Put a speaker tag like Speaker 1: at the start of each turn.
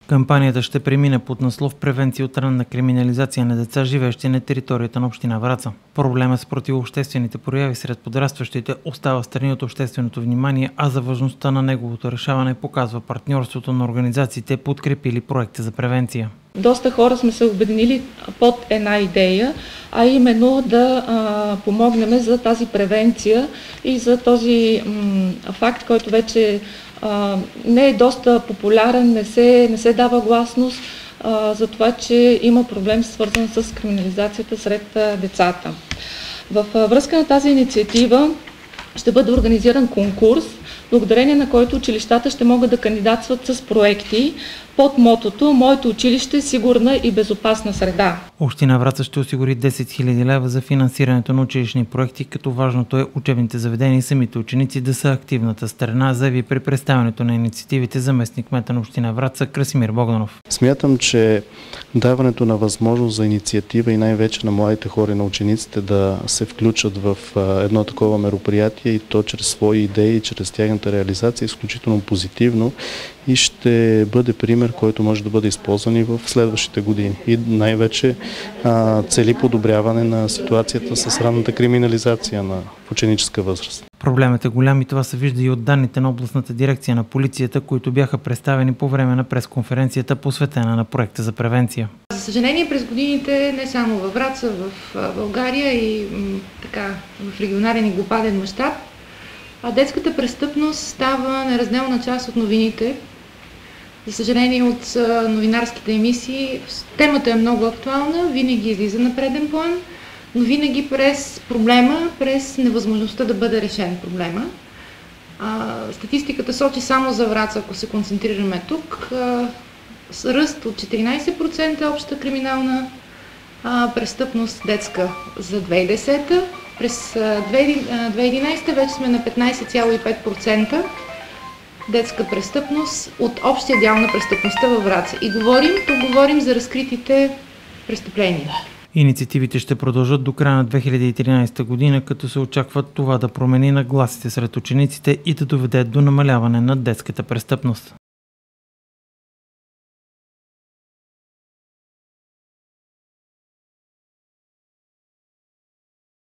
Speaker 1: Кампанията ще премине под наслов "Превенция от ранна криминализация на деца, живеещи на територията на община Враца". Проблемът с противообществените прояви сред подрастващите остава встрани от общественото внимание, а за важността на неговото решаване показва партньорството на организациите, подкрепили проекта за превенция.
Speaker 2: Доста хора сме се обединили под една идея, а именно да помогнем за тази превенция и за този факт, който вече не е доста популярен, не се дава гласност за това, че има проблем свързан с криминализацията сред децата. В връзка на тази инициатива ще бъде организиран конкурс, благодарение на който училищата ще могат да кандидатстват с проекти под мотото "Моето училище – сигурна и безопасна среда".
Speaker 1: Община Враца ще осигури 10 000 лева за финансирането на училищни проекти, като важното е учебните заведения и самите ученици да са активната страна, заяви при представянето на инициативите заместник-кмета на община Враца Красимир Богданов.
Speaker 3: Смятам, че даването на възможност за инициатива и най-вече на младите хора и на учениците да се включат в едно такова мероприятие и то чрез свои идеи, чрез тяхната реализация е изключително позитивно и ще бъде пример, който може да бъде използван и в следващите години. И най-вече цели подобряване на ситуацията с ранната криминализация на ученическа възраст.
Speaker 1: Проблемът е голям и това се вижда и от данните на областната дирекция на полицията, които бяха представени по време на пресконференцията, посветена на проекта за превенция.
Speaker 2: За съжаление, през годините не само във Враца, в България и в регионален и глобален мащаб, детската престъпност става неразделна част от новините. За съжаление, от новинарските емисии темата е много актуална, винаги излиза на преден план, но винаги през проблема, през невъзможността да бъде решен проблема. Статистиката сочи само за Враца, ако се концентрираме тук, ръст от 14% обща криминална престъпност детска за 2010. През 2011 вече сме на 15,5% детска престъпност от общия дял на престъпността във Враца. И говорим за разкритите престъпления.
Speaker 1: Инициативите ще продължат до края на 2013 година, като се очаква това да промени нагласите сред учениците и да доведе до намаляване на детската престъпност.